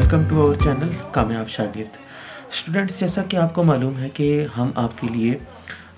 Welcome to our channel कामयाब शागिर्द। Students, जैसा कि आपको मालूम है कि हम आपके लिए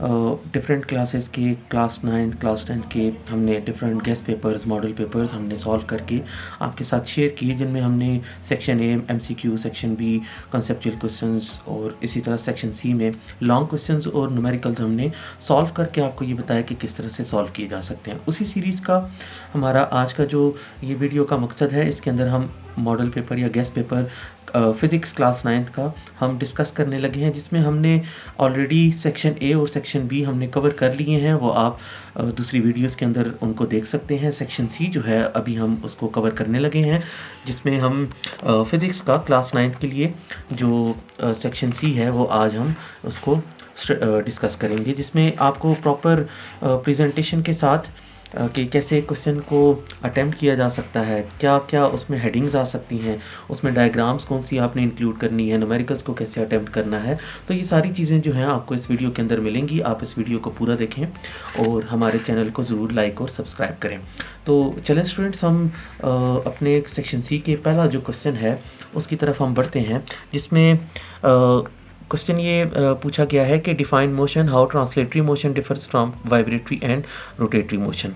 डिफरेंट क्लासेस के क्लास 9 क्लास 10 के हमने different guess papers model papers हमने सॉल्व करके आपके साथ शेयर किए, जिनमें हमने section A MCQ, section B conceptual questions और इसी तरह सेक्शन सी में लॉन्ग क्वेश्चंस और न्यूमेरिकल्स हमने सॉल्व करके आपको ये बताया कि किस तरह से सॉल्व किए जा सकते हैं। उसी सीरीज़ का हमारा आज का जो ये वीडियो का मकसद है, इसके अंदर हम मॉडल पेपर या गेस्ट पेपर फ़िज़िक्स क्लास 9 का हम डिस्कस करने लगे हैं, जिसमें हमने ऑलरेडी सेक्शन ए और सेक्शन बी हमने कवर कर लिए हैं। वो आप दूसरी वीडियोस के अंदर उनको देख सकते हैं। सेक्शन सी जो है अभी हम उसको कवर करने लगे हैं, जिसमें हम फ़िज़िक्स का क्लास 9 के लिए जो सेक्शन सी है वो आज हम उसको डिस्कस करेंगे, जिसमें आपको प्रॉपर प्रेजेंटेशन के साथ कि कैसे क्वेश्चन को अटेम्प्ट किया जा सकता है, क्या क्या उसमें हेडिंग्स आ सकती हैं, उसमें डायग्राम्स कौन सी आपने इंक्लूड करनी है, न्यूमेरिकल्स को कैसे अटेम्प्ट करना है। तो ये सारी चीज़ें जो हैं आपको इस वीडियो के अंदर मिलेंगी। आप इस वीडियो को पूरा देखें और हमारे चैनल को ज़रूर लाइक और सब्सक्राइब करें। तो चलें स्टूडेंट्स, हम अपने सेक्शन सी के पहला जो क्वेश्चन है उसकी तरफ हम बढ़ते हैं, जिसमें क्वेश्चन ये पूछा गया है कि define motion, how translatory motion differs from vibratory and rotatory motion.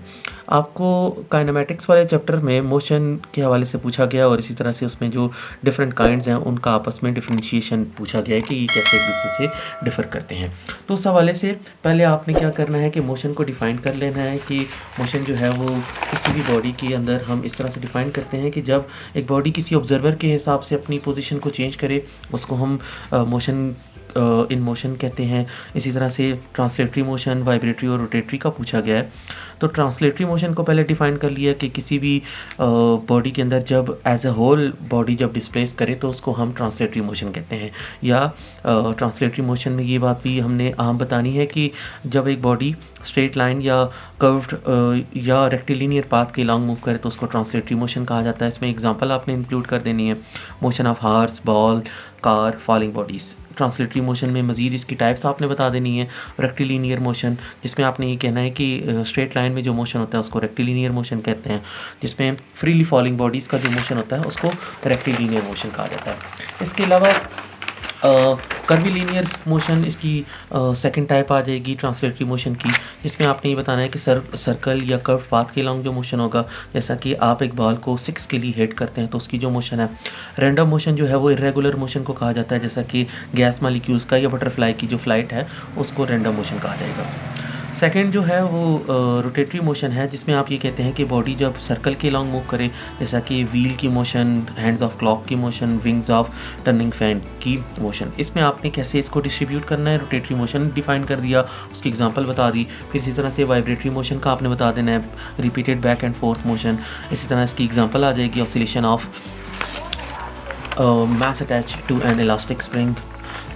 आपको काइनेमेटिक्स वाले चैप्टर में मोशन के हवाले से पूछा गया और इसी तरह से उसमें जो डिफरेंट काइंड्स हैं उनका आपस में डिफरेंशिएशन पूछा गया है कि ये कैसे एक दूसरे से डिफ़र करते हैं। तो उस हवाले से पहले आपने क्या करना है कि मोशन को डिफ़ाइन कर लेना है कि मोशन जो है वो किसी भी बॉडी के अंदर हम इस तरह से डिफ़ाइन करते हैं कि जब एक बॉडी किसी ऑब्जर्वर के हिसाब से अपनी पोजीशन को चेंज करे, उसको हम मोशन इन मोशन कहते हैं। इसी तरह से ट्रांसलेटरी मोशन, वाइब्रेटरी और रोटेटरी का पूछा गया है। तो ट्रांसलेटरी मोशन को पहले डिफ़ाइन कर लिया कि किसी भी बॉडी के अंदर जब एज ए होल बॉडी जब डिस्प्लेस करे तो उसको हम ट्रांसलेटरी मोशन कहते हैं। या ट्रांसलेटरी मोशन में ये बात भी हमने आम बतानी है कि जब एक बॉडी स्ट्रेट लाइन या कर्व्ड या रेक्टिलिनियर पाथ के लॉन्ग मूव करे तो उसको ट्रांसलेटरी मोशन कहा जाता है। इसमें एग्जांपल आपने इंक्लूड कर देनी है, motion of horse, ball, car, falling bodies. Translatory motion में मज़ीद इसकी टाइप्स आपने बता देनी है। रेक्टिलिनियर मोशन, जिसमें आपने ये कहना है कि स्ट्रेट लाइन में जो मोशन होता है उसको रेक्टिलिनियर मोशन कहते हैं, जिसमें फ्रीली फॉलिंग बॉडीज़ का जो मोशन होता है उसको रेक्टिलिनियर मोशन कहा जाता है। इसके अलावा कर्वीलिनियर मोशन इसकी सेकंड टाइप आ जाएगी ट्रांसलेटरी मोशन की, जिसमें आपने ये बताना है कि सर्कल या कर्व पाथ के लॉन्ग जो मोशन होगा, जैसा कि आप एक बॉल को 6 के लिए हिट करते हैं तो उसकी जो मोशन है। रैंडम मोशन जो है वो इरेगुलर मोशन को कहा जाता है, जैसा कि गैस मालिक्यूल्स का या बटरफ्लाई की जो फ्लाइट है उसको रैंडम मोशन कहा जाएगा। सेकंड जो है वो रोटेटरी मोशन है, जिसमें आप ये कहते हैं कि बॉडी जब सर्कल के लॉन्ग मूव करे, जैसा कि व्हील की मोशन, हैंड्स ऑफ क्लॉक की motion, wings of turning fan की मोशन। इसमें आपने कैसे इसको डिस्ट्रीब्यूट करना है, रोटेटरी मोशन डिफाइन कर दिया, उसकी एग्जांपल बता दी। फिर इसी तरह से वाइब्रेटरी मोशन का आपने बता देना है, repeated back and forth motion. इसी तरह इसकी एग्जांपल आ जाएगी oscillation of mass attach to an elastic spring.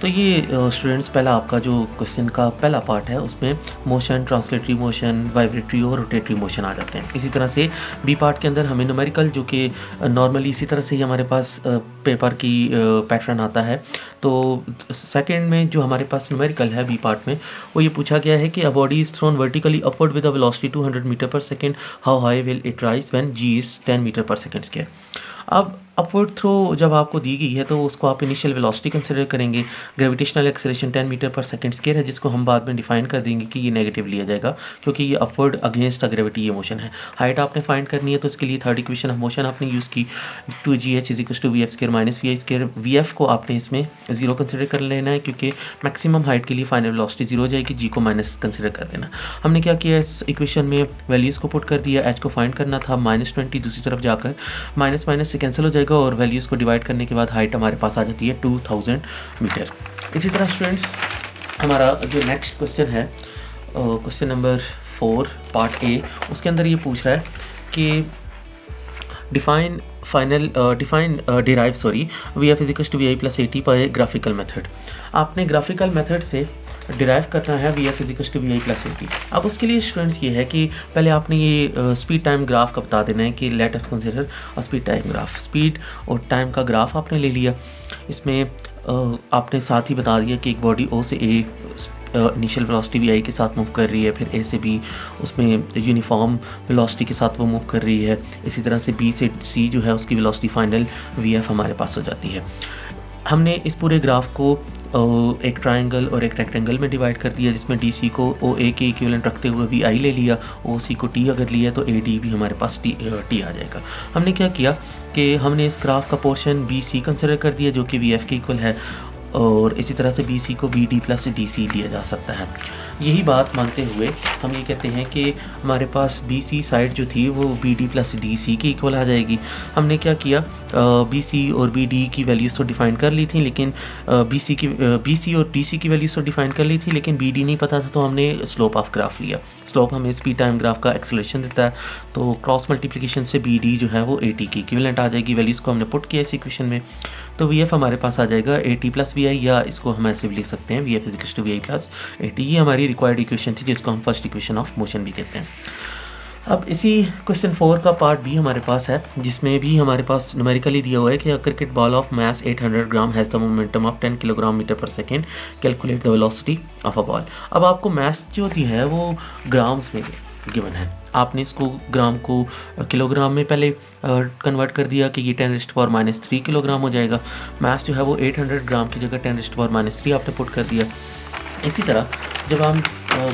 तो ये स्टूडेंट्स पहला आपका जो क्वेश्चन का पहला पार्ट है उसमें मोशन, ट्रांसलेटरी मोशन, वाइब्रेटरी और रोटेटरी मोशन आ जाते हैं। इसी तरह से बी पार्ट के अंदर हमें न्यूमेरिकल, जो कि नॉर्मली इसी तरह से ही हमारे पास पेपर की पैटर्न आता है। तो सेकंड में जो हमारे पास न्यूमेरिकल है बी पार्ट में, वो ये पूछा गया है कि a body is thrown vertically upward with a velocity 200 metre per second, how high will it rise when g is 10 metre per second square. अब अपवर्ड थ्रो जब आपको दी गई है तो उसको आप इनिशियल वेलोसिटी कंसिडर करेंगे। Gravitational acceleration 10 metre per second square है, जिसको हम बाद में डिफाइन कर देंगे कि ये नेगेटिव लिया जाएगा क्योंकि ये अपवर्ड अगेंस्ट द ग्रेविटी ये मोशन है। हाइट आपने फाइंड करनी है, तो इसके लिए थर्ड इक्वेशन ऑफ मोशन आपने यूज़ की, 2gh = vf² - vi²। vf को आपने इसमें 0 कंसिडर कर लेना है क्योंकि मैक्सिमम हाइट के लिए फाइनल वेलोसिटी 0 हो जाएगी। g को माइनस कंसिडर कर देना। हमने क्या किया, इस इक्वेशन में वैल्यूज़ को पुट कर दिया। h को फाइंड करना था, -20 दूसरी तरफ जाकर माइनस माइनस से कैंसिल हो जाएगा और वैल्यूज़ को डिवाइड करने के बाद हाइट हमारे पास आ जाती है 2000 मीटर। इसी तरह स्टूडेंट्स हमारा जो नेक्स्ट क्वेश्चन है, क्वेश्चन नंबर 4 पार्ट ए, उसके अंदर ये पूछ रहा है कि डिराइव vf = vi + at पर ग्राफिकल मेथड। आपने ग्राफिकल मेथड से डिराइव करना है vf = vi + at। अब उसके लिए स्टूडेंट्स ये है कि पहले आपने ये स्पीड टाइम ग्राफ का बता देना है कि let us consider a speed time graph. Speed और टाइम का ग्राफ आपने ले लिया। इसमें आपने साथ ही बता दिया कि एक बॉडी ओ से ए इनिशियल वेलोसिटी वी आई के साथ मूव कर रही है, फिर ए से बी उसमें यूनिफॉर्म वेलोसिटी के साथ वो मूव कर रही है। इसी तरह से बी से सी जो है उसकी वेलोसिटी फाइनल वी एफ हमारे पास हो जाती है। हमने इस पूरे ग्राफ को एक ट्रायंगल और एक रेक्टेंगल में डिवाइड कर दिया, जिसमें डी सी को ओ ए के इक्विवेलेंट रखते हुए वी आई ले लिया, ओ सी को टी अगर लिया तो ए डी भी हमारे पास टी आ जाएगा। हमने क्या किया कि हमने इस ग्राफ का पोर्शन बी सी कंसिडर कर दिया जो कि वी एफ के इक्वल है, और इसी तरह से बी सी को B D plus D C लिया जा सकता है। यही बात मानते हुए हम ये कहते हैं कि हमारे पास बी सी साइड जो थी वो B D plus D C के इक्वल आ जाएगी। हमने क्या किया, बी सी और बी डी की वैल्यूज़ तो डिफ़ाइन कर ली थी, लेकिन बी सी और डी सी की वैल्यूज़ तो डिफ़ाइन कर ली थी, लेकिन बी डी नहीं पता था, तो हमने स्लोप ऑफ ग्राफ लिया। स्लोप हमें स्पीड टाइम ग्राफ का एक्सेलरेशन देता है, तो क्रॉस मल्टीप्लिकेशन से बी डी जो है वो ए टी की इक्विवेलेंट आ जाएगी। वैल्यूज़ को हमने पुट किया इस इक्वेशन में, तो वी एफ हमारे पास आ जाएगा A T plus V I, या इसको हम ऐसे भी लिख सकते हैं V F is to V I plus A T. ये हमारी रिक्वायर्ड इक्वेशन थी, जिसको हम फर्स्ट इक्वेशन ऑफ मोशन भी कहते हैं। अब इसी क्वेश्चन 4 का पार्ट बी हमारे पास है, जिसमें भी हमारे पास न्यूमेरिकली दिया हुआ है कि cricket ball of mass 800 gram has the momentum of 10 kilogram metre per second, calculate the velocity of a ball. अब आपको मास जो होती है वो ग्राम्स में गिवन है, आपने इसको ग्राम को किलोग्राम में पहले कन्वर्ट कर दिया कि ये 10⁻³ किलोग्राम हो जाएगा। मास जो है वो 800 ग्राम की जगह 10⁻³ आपने पुट कर दिया। इसी तरह जब हम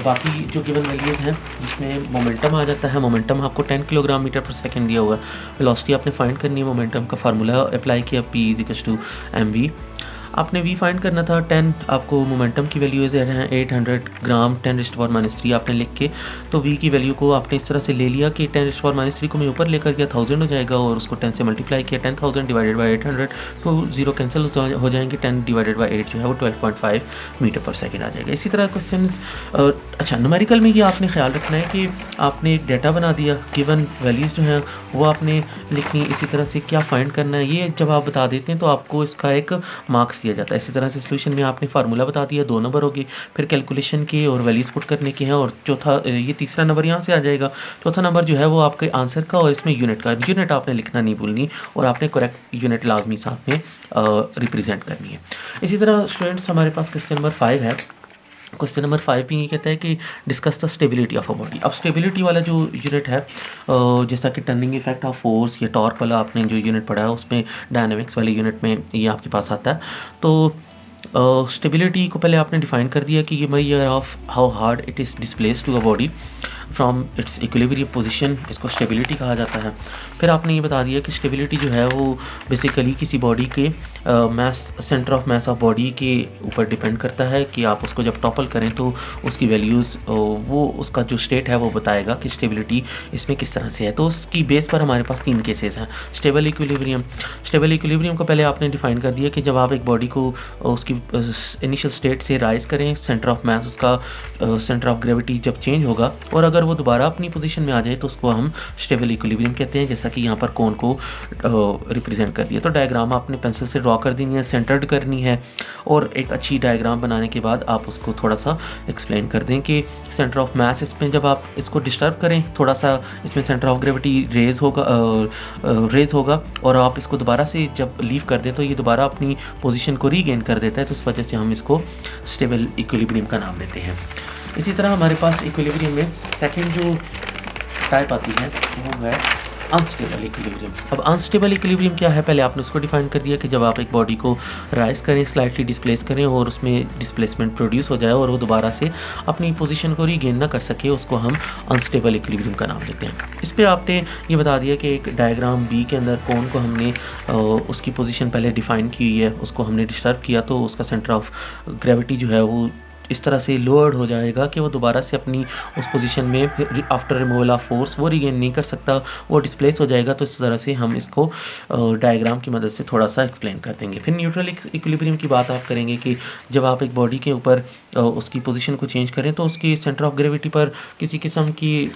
बाकी जो गिवन वैल्यूज़ हैं जिसमें मोमेंटम आ जाता है, मोमेंटम आपको 10 किलोग्राम मीटर पर सेकंड दिया हुआ है, वेलोसिटी आपने फाइंड करनी है, मोमेंटम का फार्मूला अप्लाई किया P = mv। आपने v फाइंड करना था, 10 आपको मोमेंटम की वैल्यू है 800 ग्राम 10⁻³ आपने लिख के, तो v की वैल्यू को आपने इस तरह से ले लिया कि 10⁻³ को मैं ऊपर लेकर गया 1000 हो जाएगा, और उसको 10 से मल्टीप्लाई किया, 10,000 डिवाइडेड बाई 800, तो 0 कैंसिल हो जाएंगे, 10 डिवाइडेड बाई 8 जो है वो 12.5 मीटर पर सेकेंड आ जाएगा। इसी तरह क्वेश्चन अच्छा न्यूमेरिकल में ये आपने ख्याल रखना है कि आपने एक डाटा बना दिया, गिवन वैल्यूज़ जो हैं वो आपने लिखनी, इसी तरह से क्या फाइंड करना है ये जब आप बता देते हैं तो आपको इसका एक मार्क्स दिया जाता है। इसी तरह से सोल्यूशन में आपने फार्मूला बता दिया, 2 नंबर होगी, फिर कैलकुलेशन के और वैल्यूज़ पुट करने के हैं, और चौथा ये तीसरा नंबर यहाँ से आ जाएगा, चौथा नंबर जो है वो आपके आंसर का, और इसमें यूनिट का, यूनिट आपने लिखना नहीं भूलनी, और आपने करेक्ट यूनिट लाजमी साथ में रिप्रेजेंट करनी है। इसी तरह स्टूडेंट्स हमारे पास क्वेश्चन नंबर 5 है। क्वेश्चन नंबर 5 भी ये कहता है कि discuss the stability of a body. अब स्टेबिलिटी वाला जो यूनिट है, जैसा कि टर्निंग इफेक्ट ऑफ फोर्स या टॉर्क वाला आपने जो यूनिट पढ़ा है उसमें डायनामिक्स वाले यूनिट में ये आपके पास आता है। तो स्टेबिलिटी को पहले आपने डिफाइन कर दिया कि ये measure of how hard it is displace to a body from its equilibrium position, इसको स्टेबिलिटी कहा जाता है। फिर आपने ये बता दिया कि स्टेबिलिटी जो है वो बेसिकली किसी बॉडी के mass, centre of mass of body के ऊपर डिपेंड करता है, कि आप उसको जब टॉपल करें तो उसकी वैल्यूज़ वो उसका जो स्टेट है वो बताएगा कि स्टेबिलिटी इसमें किस तरह से है। तो उसकी बेस पर हमारे पास 3 केसेस हैं। स्टेबल इक्विलिब्रियम, स्टेबल इक्विलिब्रियम को पहले आपने डिफाइन कर दिया कि जब आप एक बॉडी को उसकी इनिशियल स्टेट से राइज करें, सेंटर ऑफ मास उसका सेंटर ऑफ ग्रेविटी जब चेंज होगा और अगर वो दोबारा अपनी पोजीशन में आ जाए तो उसको हम स्टेबल इक्विलिब्रियम कहते हैं, जैसा कि यहाँ पर कोन को रिप्रेजेंट कर दिया। तो डायग्राम आपने पेंसिल से ड्रॉ कर देनी है, सेंटर्ड करनी है, और एक अच्छी डायग्राम बनाने के बाद आप उसको थोड़ा सा एक्सप्लेन कर दें कि सेंटर ऑफ मास इसमें जब आप इसको डिस्टर्ब करें थोड़ा सा, इसमें सेंटर ऑफ ग्रेविटी रेज होगा और आप इसको दोबारा से जब लीव कर दें तो ये दोबारा अपनी पोजीशन को रीगेन कर देता है, तो इस वजह से हम इसको स्टेबल इक्विलिब्रियम का नाम देते हैं। इसी तरह हमारे पास इक्विलिब्रियम में सेकंड जो टाइप आती है वो है अनस्टेबल इक्विलिब्रियम। अब अनस्टेबल इक्विलिब्रियम क्या है, पहले आपने उसको डिफाइन कर दिया कि जब आप एक बॉडी को राइज करें, स्लाइटली डिस्प्लेस करें और उसमें डिस्प्लेसमेंट प्रोड्यूस हो जाए और वो दोबारा से अपनी पोजीशन को रीगेन ना कर सके, उसको हम अनस्टेबल इक्विलिब्रियम का नाम देते हैं। इस पर आपने ये बता दिया कि एक डायग्राम बी के अंदर कौन को हमने उसकी पोजीशन पहले डिफाइन की हुई है, उसको हमने डिस्टर्ब किया तो उसका सेंटर ऑफ ग्रेविटी जो है वो इस तरह से लोअर्ड हो जाएगा कि वो दोबारा से अपनी उस पोजीशन में आफ्टर रिमूवल ऑफ फोर्स वो रिगेन नहीं कर सकता, वो डिस्प्लेस हो जाएगा। तो इस तरह से हम इसको डायग्राम की मदद से थोड़ा सा एक्सप्लेन कर देंगे। फिर न्यूट्रल इक्विलिब्रियम की बात आप करेंगे कि जब आप एक बॉडी के ऊपर उसकी पोजीशन को चेंज करें तो उसकी सेंटर ऑफ ग्रेविटी पर किसी किस्म की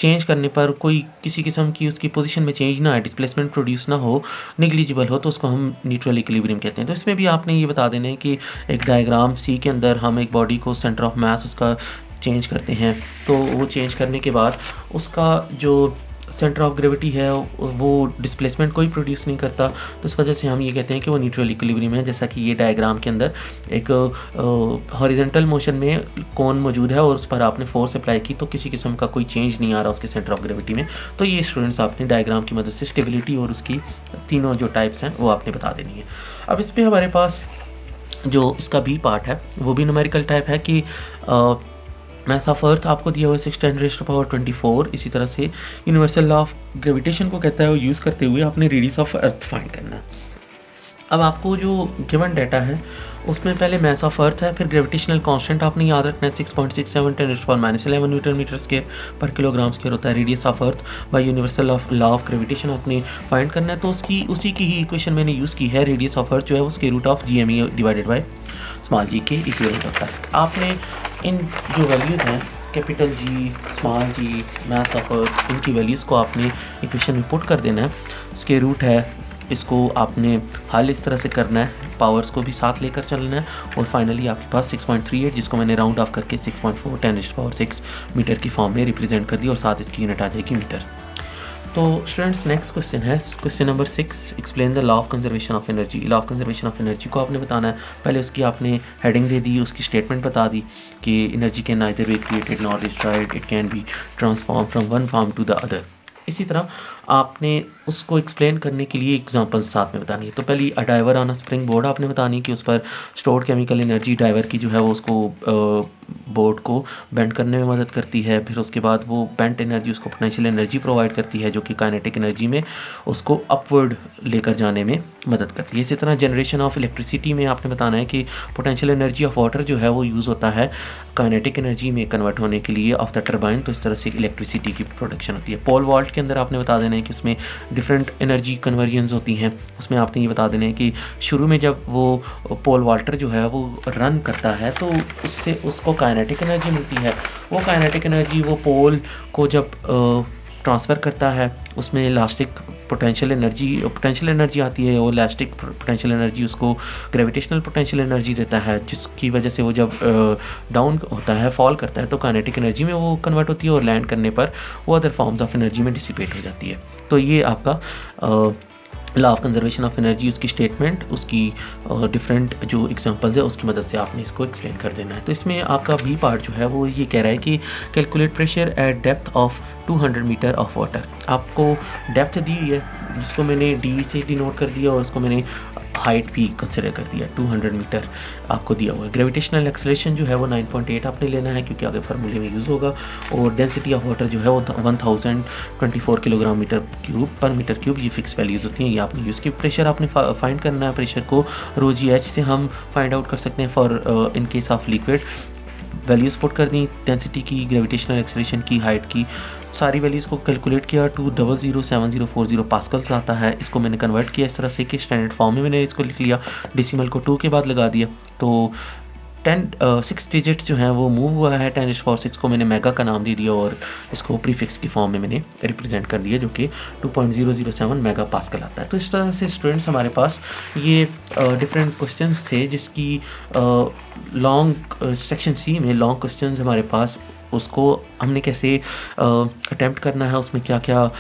चेंज करने पर कोई किसी किस्म की उसकी पोजीशन में चेंज ना आए, डिस्प्लेसमेंट प्रोड्यूस ना हो, निग्लिजिबल हो, तो उसको हम न्यूट्रल इक्विलिब्रियम कहते हैं। तो इसमें भी आपने ये बता देना है कि एक डायग्राम सी के अंदर हम एक बॉडी को सेंटर ऑफ मास उसका चेंज करते हैं, तो वो चेंज करने के बाद उसका जो सेंटर ऑफ ग्रेविटी है वो डिस्प्लेसमेंट कोई प्रोड्यूस नहीं करता, तो इस वजह से हम ये कहते हैं कि वो न्यूट्रल इक्विलिब्रियम है। जैसा कि ये डायग्राम के अंदर एक हॉरिजॉन्टल मोशन में कोन मौजूद है और उस पर आपने फोर्स अप्लाई की तो किसी किस्म का कोई चेंज नहीं आ रहा उसके सेंटर ऑफ ग्रेविटी में। तो ये स्टूडेंट्स आपने डायग्राम की मदद से स्टेबिलिटी और उसकी तीनों जो टाइप्स हैं वो आपने बता देनी है। अब इस पर हमारे पास जो इसका बी पार्ट है वो भी न्यूमेरिकल टाइप है कि मास ऑफ अर्थ आपको दिया हुआ है 6×10⁴। इसी तरह से यूनिवर्सल लॉ ऑफ ग्रेविटेशन को कहता है वो यूज़ करते हुए आपने रेडियस ऑफ अर्थ फाइंड करना है। अब आपको जो गिवन डाटा है उसमें पहले मास ऑफ अर्थ है, फिर ग्रेविटेशनल कांस्टेंट आपने याद रखना है 6.67 × 10⁻11 न्यूटन मीटर स्क्वायर पर किलोग्राम स्क्वायर होता है। Radius of earth by universal law of gravitation आपने फाइंड करना है, तो उसकी उसी की ही इक्वेशन मैंने यूज़ की है। रेडियस ऑफ अर्थ जो है वो square root of GME divided by small g के इक्विवेलेंट होता है। आपने इन जो वैल्यूज़ हैं capital G, small g, mass of earth, इनकी वैल्यूज़ को आपने इक्वेशन में पुट कर देना है। स्क्वायर रूट है, इसको आपने हल इस तरह से करना है, पावर्स को भी साथ लेकर चलना है और फाइनली आपके पास 6.38 जिसको मैंने राउंड ऑफ करके 6.4 10⁻6 मीटर की फॉर्म में रिप्रेजेंट कर दिया और साथ इसकी यूनिट आ जाएगी मीटर। तो स्टूडेंट्स नेक्स्ट क्वेश्चन है question number 6, explain the law of conservation of energy. Law of conservation of energy को आपने बताना है। पहले उसकी आपने हेडिंग दे दी, उसकी स्टेटमेंट बता दी कि energy can neither be created nor destroyed, it can be transform from one form to the other. इसी तरह आपने उसको एक्सप्लेन करने के लिए एग्जांपल्स साथ में बतानी है। तो पहली a diver on a spring board आपने बतानी है कि उस पर स्टोर्ड केमिकल एनर्जी डाइवर की जो है वो उसको बोर्ड को बेंड करने में मदद करती है। फिर उसके बाद वो बेंट एनर्जी उसको पोटेंशियल एनर्जी प्रोवाइड करती है जो कि काइनेटिक एनर्जी में उसको अपवर्ड लेकर जाने में मदद करती है। इसी तरह जनरेशन ऑफ इलेक्ट्रिसिटी में आपने बताना है कि पोटेंशियल एनर्जी ऑफ वाटर जो है वो यूज़ होता है काइनेटिक एनर्जी में कन्वर्ट होने के लिए ऑफ द टर्बाइन, तो इस तरह से इलेक्ट्रिसिटी की प्रोडक्शन होती है। पोल वॉल्ट के अंदर आपने बता देना है कि उसमें डिफरेंट एनर्जी कन्वर्जन्स होती हैं। उसमें आपने ये बता देना है कि शुरू में जब वो पोल वॉल्टर जो है वो रन करता है तो उससे उसको काइनेटिक एनर्जी मिलती है। वो काइनेटिक एनर्जी वो पोल को जब ट्रांसफ़र करता है उसमें इलास्टिक पोटेंशियल एनर्जी आती है। वो इलास्टिक पोटेंशियल एनर्जी उसको ग्रेविटेशनल पोटेंशियल एनर्जी देता है जिसकी वजह से वो जब डाउन होता है, फॉल करता है तो काइनेटिक एनर्जी में वो कन्वर्ट होती है और लैंड करने पर वो अदर फॉर्म्स ऑफ एनर्जी में डिसिपेट हो जाती है। तो ये आपका law of conservation of energy, उसकी स्टेटमेंट, उसकी डिफरेंट जो एग्जांपल्स है उसकी मदद से आपने इसको एक्सप्लेन कर देना है। तो इसमें आपका बी पार्ट जो है वो ये कह रहा है कि calculate pressure at depth of 200 metre of water. आपको डेप्थ दी हुई है जिसको मैंने डी से डिनोट कर दिया और उसको मैंने हाइट भी कंसिडर कर दिया। 200 मीटर आपको दिया हुआ है। ग्रेविटेशनल एक्सेलरेशन जो है वो 9.8 आपने लेना है क्योंकि आगे फार्मूले में यूज़ होगा। और डेंसिटी ऑफ वाटर जो है वो 1024 किलोग्राम मीटर क्यूब पर मीटर क्यूब, ये फिक्स वैल्यूज़ होती हैं, ये आपने यूज़ की। प्रेशर आपने फाइंड करना है, प्रेशर को ρgh से हम फाइंड आउट कर सकते हैं for in case of liquid. Values put कर दी डेंसिटी की, ग्रेविटेशनल एक्सेलरेशन की, हाइट की, सारी वैल्यूज़ को कैलकुलेट किया। 2007040 पास्कल्स आता है। इसको मैंने कन्वर्ट किया इस तरह से कि स्टैंडर्ड फॉर्म में मैंने इसको लिख लिया, डेसिमल को 2 के बाद लगा दिया। तो 6 डिजिट्स जो हैं वो मूव हुआ है। 10⁻6 को मैंने मेगा का नाम दे दिया और इसको प्रीफिक्स की फॉर्म में मैंने रिप्रेजेंट कर दिया जो कि 2.007 मेगा पास्कल आता है। तो इस तरह से स्टूडेंट्स हमारे पास ये डिफरेंट क्वेश्चंस थे जिसकी लॉन्ग सेक्शन सी में लॉन्ग क्वेश्चंस हमारे पास, उसको हमने कैसे अटेम्प्ट करना है, उसमें क्या क्या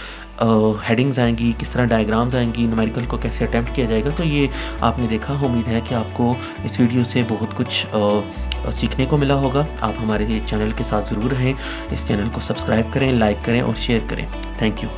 हेडिंग्स आएंगी, किस तरह डायग्राम्स आएंगी, न्यूमेरिकल को कैसे अटेम्प्ट किया जाएगा। तो ये आपने देखा। उम्मीद है कि आपको इस वीडियो से बहुत कुछ सीखने को मिला होगा। आप हमारे चैनल के साथ ज़रूर रहें, इस चैनल को सब्सक्राइब करें, लाइक करें और शेयर करें। Thank you.